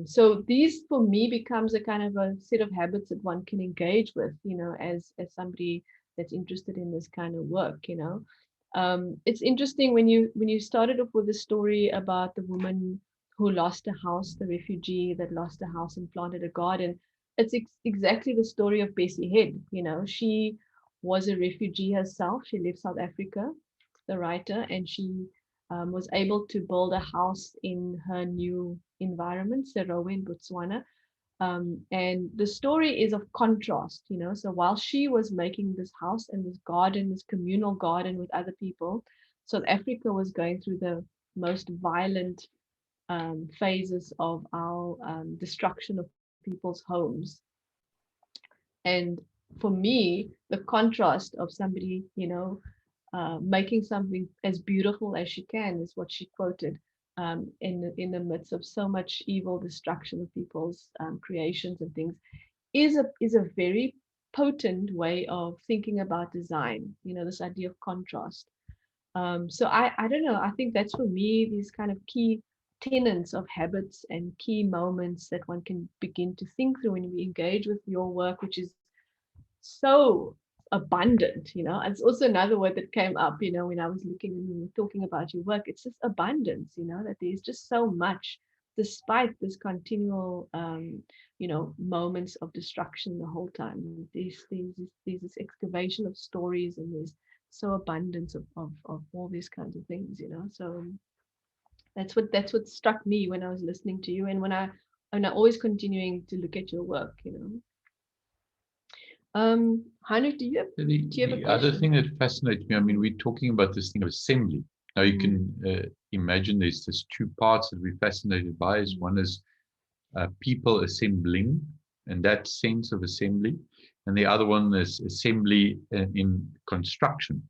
So these for me becomes a kind of a set of habits that one can engage with, as somebody that's interested in this kind of work. It's interesting when you started off with the story about the woman who lost a house, the refugee that lost a house and planted a garden. It's exactly the story of Bessie Head. She was a refugee herself. She left South Africa, the writer, and she was able to build a house in her new environment, Serowe in Botswana. And the story is of contrast. So while she was making this house and this garden, this communal garden with other people, South Africa was going through the most violent phases of our destruction of people's homes. And for me, the contrast of somebody, making something as beautiful as she can is what she quoted in the midst of so much evil destruction of people's creations and things is a very potent way of thinking about design. This idea of contrast. So I don't know. I think that's for me these kind of key tenets of habits and key moments that one can begin to think through when we engage with your work, which is so abundant. It's also another word that came up when I was looking and we were talking about your work. It's just abundance, that there's just so much despite this continual moments of destruction the whole time. There's this excavation of stories and there's so abundance of all these kinds of things. So that's what struck me when I was listening to you and when I always continuing to look at your work. Heinrich, do you have a The other question? thing that fascinates me, I mean, we're talking about this thing of assembly. Now you can imagine there's 2 parts that we're fascinated by. Is one is people assembling, and that sense of assembly, and the other one is assembly in construction.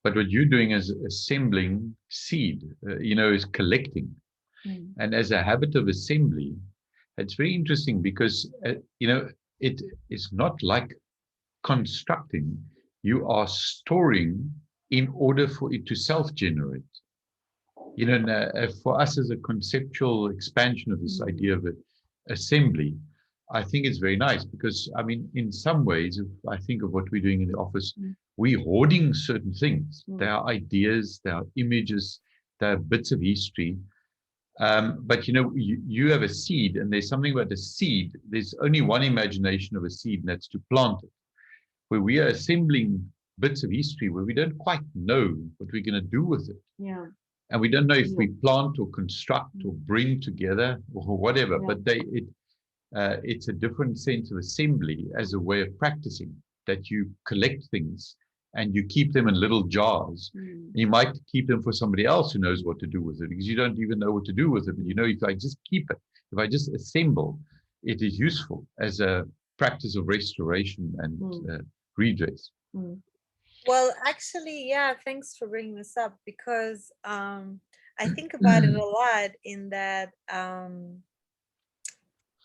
But what you're doing is assembling seed, is collecting. And as a habit of assembly, it's very interesting because, it is not like constructing. You are storing in order for it to self-generate. For us as a conceptual expansion of this idea of assembly, I think it's very nice because, I mean, in some ways, if I think of what we're doing in the office, we're hoarding certain things. There are ideas, there are images, there are bits of history. But you have a seed, and there's something about the seed. There's only one imagination of a seed, and that's to plant it. Where we are assembling bits of history where we don't quite know what we're going to do with it. Yeah. And we don't know if we plant or construct or bring together or whatever, but it's a different sense of assembly as a way of practicing, that you collect things and you keep them in little jars. You might keep them for somebody else who knows what to do with it, because you don't even know what to do with it. But if I just keep it, if I just assemble, it is useful as a practice of restoration and redress. Well, actually, yeah, thanks for bringing this up, because I think about it a lot in that,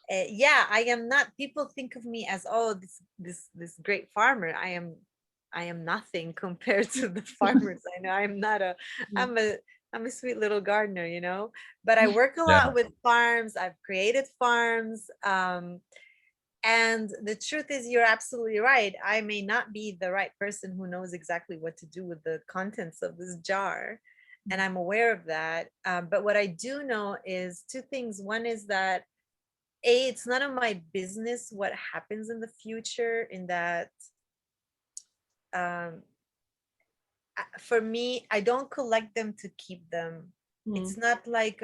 yeah, I am not, people think of me as, oh, this great farmer. I am nothing compared to the farmers I know. I'm a I'm a sweet little gardener, but I work a Yeah. lot with farms. I've created farms. And the truth is, you're absolutely right. I may not be the right person who knows exactly what to do with the contents of this jar, and I'm aware of that. But what I do know is 2 things. One is that, it's none of my business what happens in the future, in that, um, for me, I don't collect them to keep them. It's not like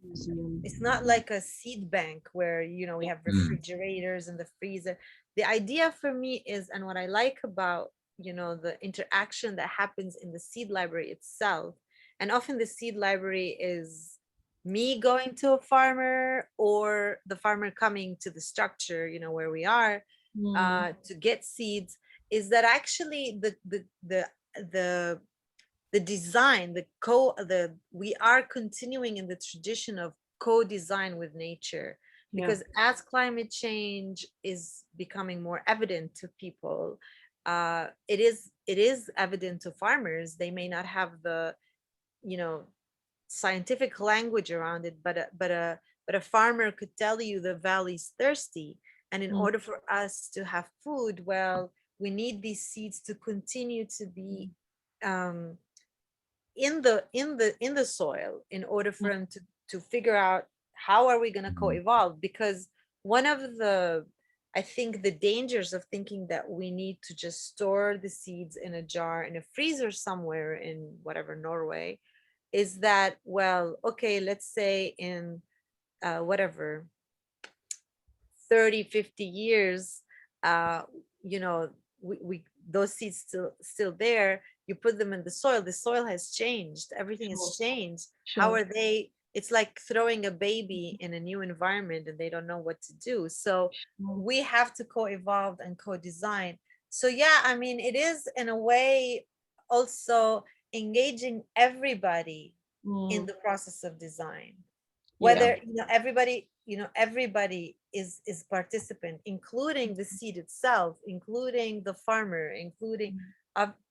Museum. it's not like a seed bank where we have refrigerators and the freezer. The idea for me is, and what I like about the interaction that happens in the seed library itself, and often the seed library is me going to a farmer, or the farmer coming to the structure where we are to get seeds, is that actually the design, we are continuing in the tradition of co-design with nature, because as climate change is becoming more evident to people, it is evident to farmers. They may not have the scientific language around it, but a farmer could tell you the valley's thirsty, and in order for us to have food, well, we need these seeds to continue to be um, in the soil, in order for them to figure out how are we going to co-evolve. Because one of the, I think, the dangers of thinking that we need to just store the seeds in a jar in a freezer somewhere in whatever Norway, is that, well, okay, let's say in whatever 30-50 years, you know we those seeds still there, you put them in the soil has changed, everything has changed. How are they, it's like throwing a baby in a new environment and they don't know what to do. So we have to co-evolve and co-design. So yeah, I mean, it is in a way also engaging everybody in the process of design, whether everybody is participant, including the seed itself, including the farmer, including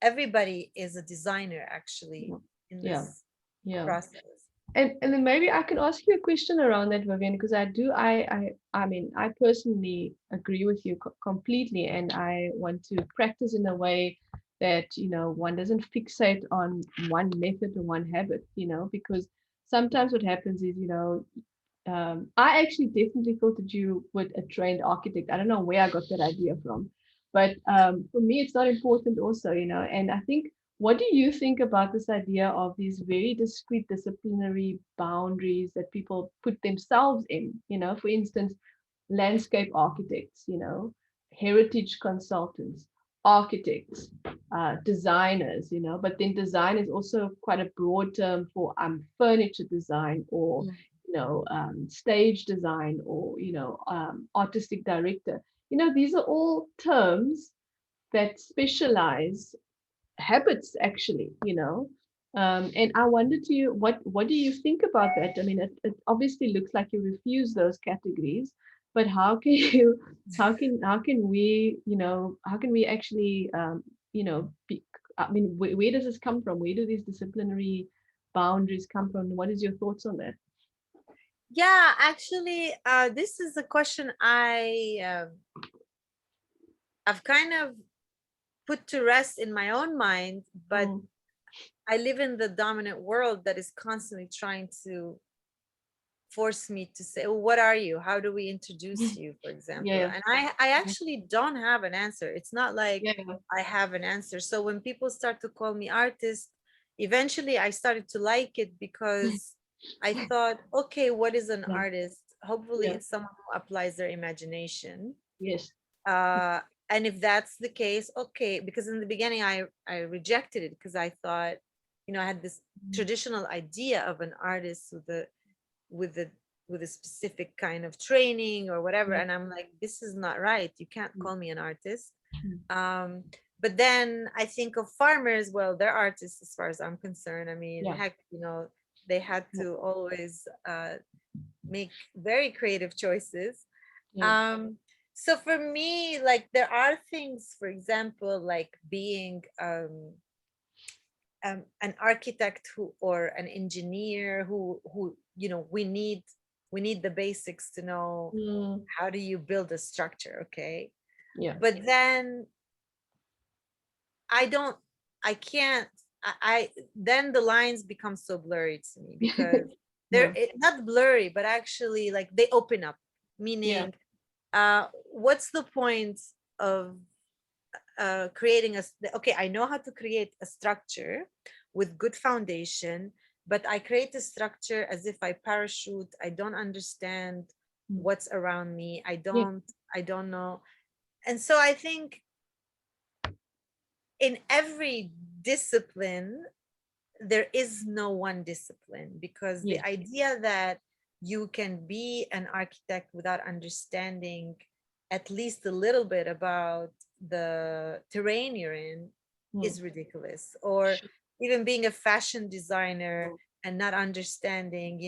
everybody is a designer actually in this process. And then maybe I can ask you a question around that, Vivien, because I mean, I personally agree with you completely, and I want to practice in a way that one doesn't fixate on one method or one habit, because sometimes what happens is I actually definitely thought that you were a trained architect. I don't know where I got that idea from, but for me, it's not important also, and I think, what do you think about this idea of these very discrete disciplinary boundaries that people put themselves in? For instance, landscape architects, heritage consultants, architects, designers, but then design is also quite a broad term for furniture design, or stage design, or artistic director. These are all terms that specialize habits, actually. And I wonder to you, what do you think about that? I mean, it obviously looks like you refuse those categories, but how can you, how can we, how can we actually, be, I mean, where does this come from? Where do these disciplinary boundaries come from? What is your thoughts on that? Yeah, actually, this is a question I've kind of put to rest in my own mind, but I live in the dominant world that is constantly trying to force me to say, well, what are you? How do we introduce you, for example? Yeah. And I actually don't have an answer. It's not like Yeah. I have an answer. So when people start to call me artist, eventually I started to like it, because I thought, okay, what is an artist? Hopefully it's someone who applies their imagination. Yes. And if that's the case, okay, because in the beginning I rejected it, because I thought, I had this traditional idea of an artist with a specific kind of training or whatever, and I'm like, this is not right. You can't call me an artist. But then I think of farmers. Well, they're artists as far as I'm concerned. I mean, heck, they had to always make very creative choices. So for me, like, there are things, for example, like being an architect or an engineer who we need the basics to know how do you build a structure, okay? But then then the lines become so blurry to me, because they're not blurry, but actually, like, they open up, meaning what's the point of creating okay, I know how to create a structure with good foundation, but I create a structure as if I parachute. I don't understand what's around me. I don't know. And so I think in every discipline there is no one discipline, because the idea that you can be an architect without understanding at least a little bit about the terrain you're in is ridiculous. Or even being a fashion designer and not understanding,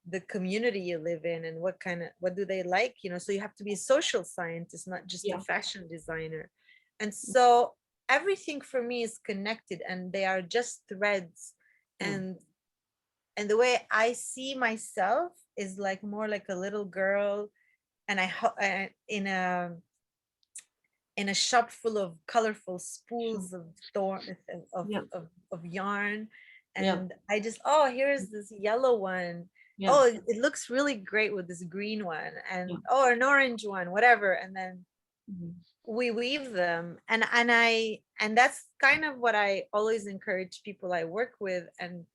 the community you live in and what do they like, so you have to be a social scientist, not just a fashion designer. And so everything for me is connected, and they are just threads. And the way I see myself is like more like a little girl, and in a shop full of colorful spools of of yarn, and I just, oh, here's this yellow one. Oh, it looks really great with this green one, and oh, an orange one, whatever. And then we weave them, and that's kind of what I always encourage people I work with and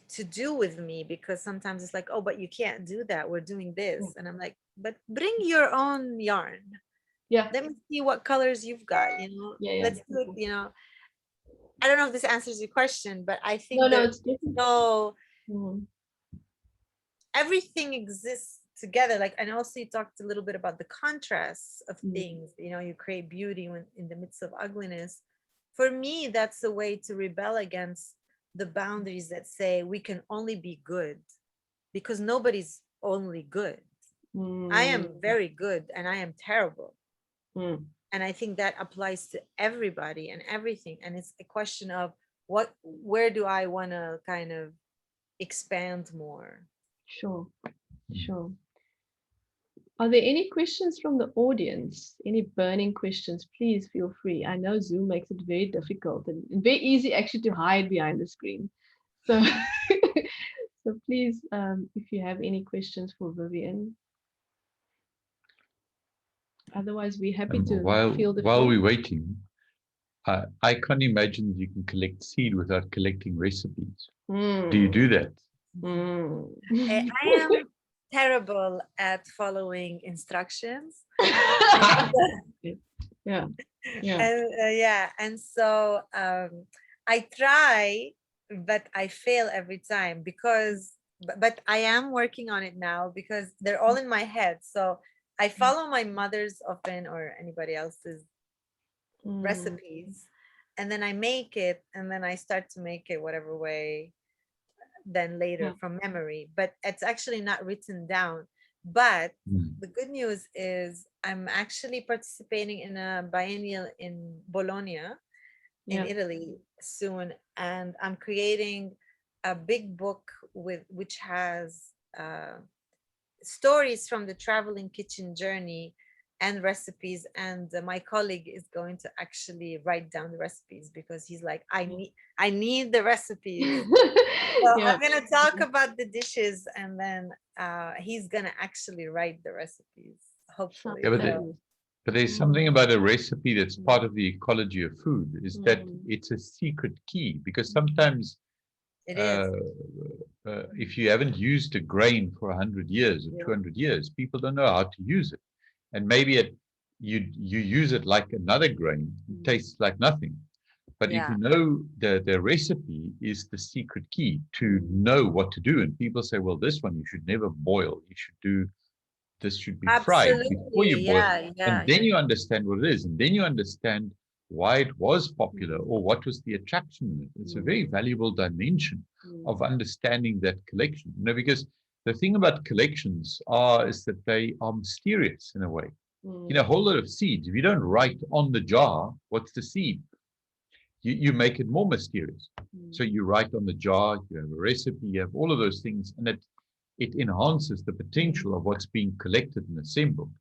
to do with me, because sometimes it's like, oh, but you can't do that, we're doing this. And I'm like, but bring your own yarn. Let me see what colors you've got, let's do it. I don't know if this answers your question, but I think it's different. Everything exists together. Like, and also you talked a little bit about the contrasts of things. You create beauty in the midst of ugliness. For me, that's a way to rebel against the boundaries that say we can only be good, because nobody's only good. I am very good and I am terrible. And I think that applies to everybody and everything. And it's a question of where do I want to kind of expand more? Sure. Are there any questions from the audience? Any burning questions? Please feel free. I know Zoom makes it very difficult and very easy actually to hide behind the screen. So, so please, if you have any questions for Vivien. Otherwise, we're happy to field the While we're waiting, I can't imagine you can collect seed without collecting recipes. Do you do that? I am terrible at following instructions. Yeah. Yeah. And yeah, and so I try, but I fail every time because but I am working on it now because they're all in my head. So I follow my mother's often or anybody else's recipes, and then I make it, and then I start to make it whatever way then later Yeah. from memory, but it's actually not written down. But Mm. the good news is I'm actually participating in a biennial in Bologna in Yeah. Italy soon, and I'm creating a big book with which has stories from the traveling kitchen journey and recipes. And my colleague is going to actually write down the recipes because he's like, I need the recipes. So Yeah. I'm gonna talk about the dishes, and then he's gonna actually write the recipes, hopefully. Yeah, but, Fabulous. but there's something about a recipe that's Mm. part of the ecology of food, is that Mm. it's a secret key, because sometimes It is. if you haven't used a grain for 100 years or Yeah. 200 years, people don't know how to use it. And maybe you use it like another grain, it tastes like nothing. But if Yeah. you know the recipe is the secret key to know what to do. And people say, well, this one you should never boil. You should do, this should be fried before Absolutely. you boil. Yeah. Yeah. And then you understand what it is. And then you understand why it was popular or what was the attraction in it. It's a very valuable dimension of understanding that collection. Because the thing about collections is that they are mysterious in a way. A whole lot of seeds. If you don't write on the jar what's the seed, you make it more mysterious. So you write on the jar, you have a recipe, you have all of those things, and it enhances the potential of what's being collected and assembled.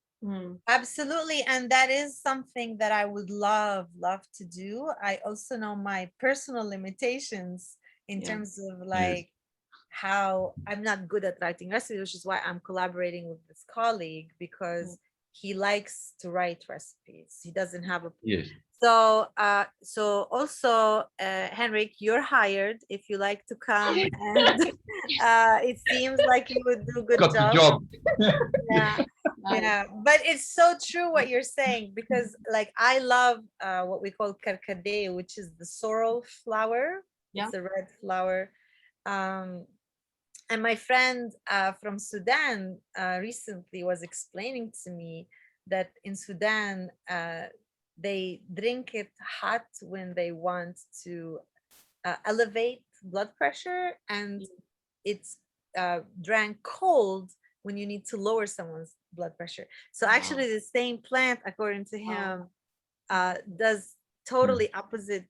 Absolutely. And that is something that I would love to do. I also know my personal limitations in Yeah. terms of Yes. like how I'm not good at writing recipes, which is why I'm collaborating with this colleague because he likes to write recipes. He doesn't have a Yes. so also Henrik, you're hired if you like to come and it seems like you would do a good Got the job. job. Yeah. Nice. Yeah, but it's so true what you're saying because like I love what we call karkade, which is the sorrel flower. Yeah. It's a red flower. Um, and my friend from Sudan recently was explaining to me that in Sudan they drink it hot when they want to elevate blood pressure, and it's drank cold when you need to lower someone's blood pressure. So actually the same plant, according to him, does totally opposite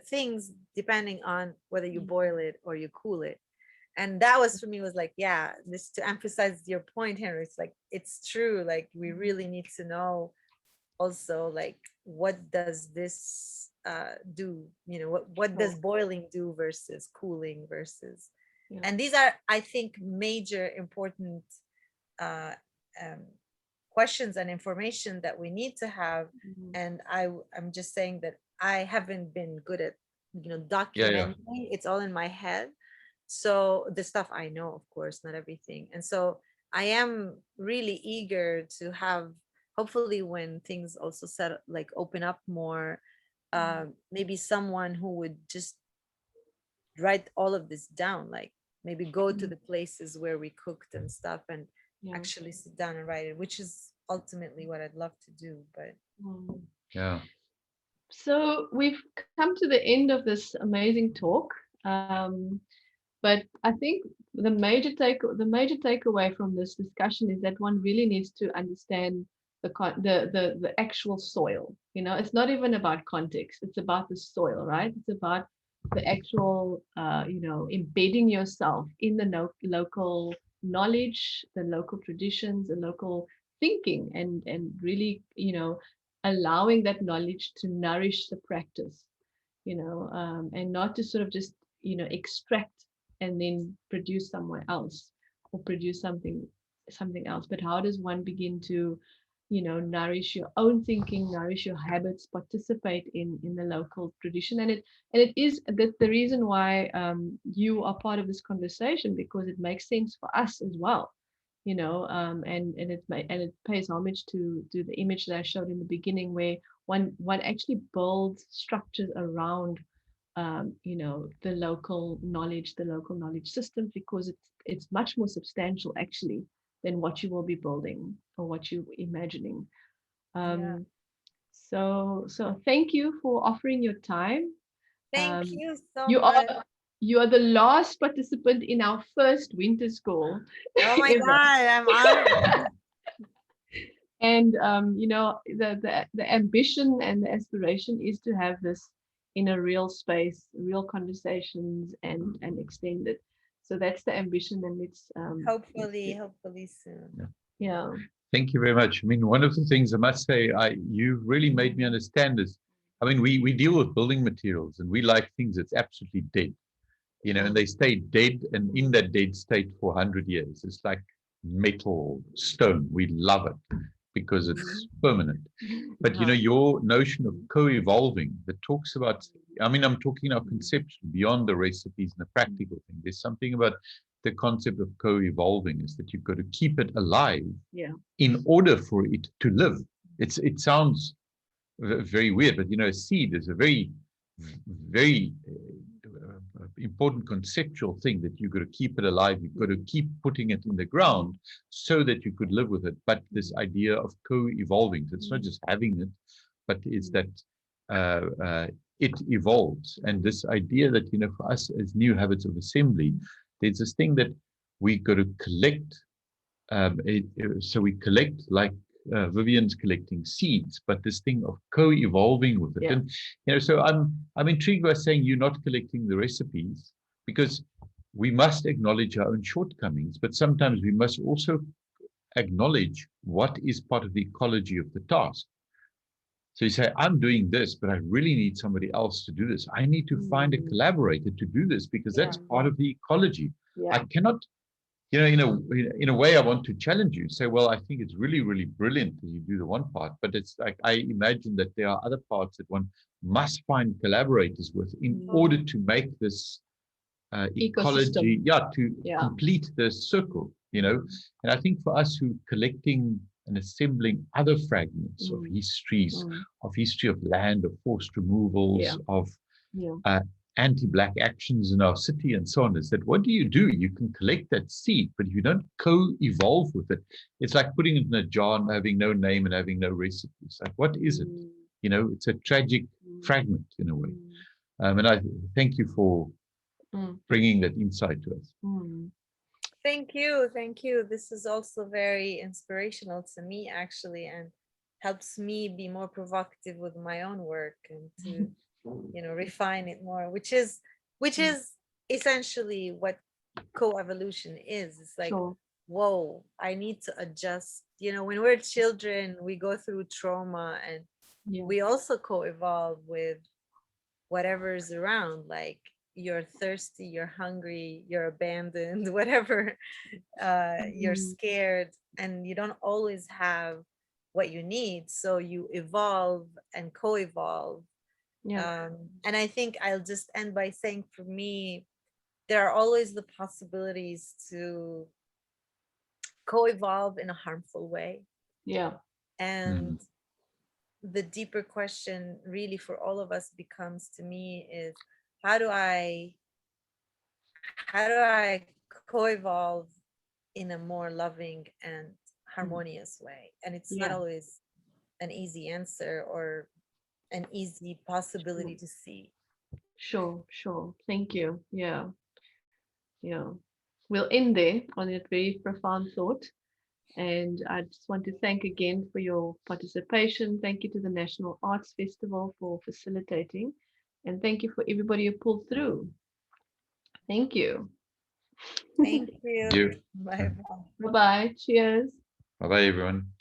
things depending on whether you boil it or you cool it. And that was for me was like, yeah, this to emphasize your point, Henry. It's like it's true. Like we really need to know also like what does this do? You know, what does boiling do versus cooling versus, and these are I think major important uh, um, questions and information that we need to have. And I'm just saying that I haven't been good at documenting. It's all in my head. So the stuff I know, of course, not everything. And so I am really eager to have, hopefully when things also set like open up more, maybe someone who would just write all of this down, like maybe go to the places where we cooked and stuff and actually sit down and write it, which is ultimately what I'd love to do. But Yeah. So we've come to the end of this amazing talk. But I think the major takeaway from this discussion is that one really needs to understand the actual soil. It's not even about context. It's about the soil, right? It's about the actual embedding yourself in the local knowledge, the local traditions, the local thinking, and really allowing that knowledge to nourish the practice, and not to sort of just extract and then produce somewhere else or produce something else. But how does one begin to nourish your own thinking, nourish your habits, participate in the local tradition? And it is the reason why you are part of this conversation, because it makes sense for us as well. and it pays homage to the image that I showed in the beginning, where one actually builds structures around the local knowledge, systems, because it's much more substantial actually than what you will be building or what you're imagining. Yeah. So thank you for offering your time. Thank Um, you so you much. are the last participant in our first winter school Oh my ever. God, I'm honored. And the ambition and the aspiration is to have this in a real space, real conversations, and extend it. So that's the ambition, and it's Hopefully soon. yeah. Thank you very much. I mean, one of the things I must say, you really made me understand is, I mean, we deal with building materials and we like things that's absolutely dead, and they stay dead and in that dead state for 100 years. It's like metal, stone. We love it because it's permanent. But, your notion of co-evolving that talks about, I mean, I'm talking now conceptually beyond the recipes and the practical thing. There's something about the concept of co-evolving is that you've got to keep it alive in order for it to live. It sounds very weird, but a seed is a very, very important conceptual thing that you've got to keep it alive. You've got to keep putting it in the ground so that you could live with it. But this idea of co-evolving, so it's not just having it, but it's that it evolves. And this idea that, for us as new habits of assembly, there's this thing that we got to collect. So we collect like Vivien's collecting seeds, but this thing of co-evolving with it. And so I'm intrigued by saying you're not collecting the recipes, because we must acknowledge our own shortcomings, but sometimes we must also acknowledge what is part of the ecology of the task. So you say, I'm doing this, but I really need somebody else to do this. I need to find a collaborator to do this, because that's part of the ecology. I cannot, in a way, I want to challenge you. Say, well, I think it's really, really brilliant that you do the one part, but it's like, I imagine that there are other parts that one must find collaborators with in order to make this ecology, to complete the circle, And I think for us who collecting and assembling other fragments of histories, of history of land, of forced removals, of anti-Black actions in our city and so on, is that what do? You can collect that seed, but if you don't co-evolve with it, it's like putting it in a jar and having no name and having no recipe. It's like, what is it? It's a tragic fragment in a way. And I thank you for bringing that insight to us. Thank you. This is also very inspirational to me, actually, and helps me be more provocative with my own work and to refine it more, which is essentially what co-evolution is. It's like, whoa, I need to adjust. When we're children, we go through trauma, and we also co-evolve with whatever's around. Like, you're thirsty, you're hungry, you're abandoned, whatever, you're scared, and you don't always have what you need, so you evolve and co-evolve. And I think I'll just end by saying, for me, there are always the possibilities to co-evolve in a harmful way. And the deeper question really for all of us becomes, to me, is how do I co-evolve in a more loving and harmonious way? And it's not always an easy answer or an easy possibility to see. Sure. Thank you. We'll end there on that very profound thought. And I just want to thank again for your participation. Thank you to the National Arts Festival for facilitating. And thank you for everybody who pulled through. Thank you. Thank you. Thank you. Bye-bye. Bye-bye. Cheers. Bye-bye, everyone.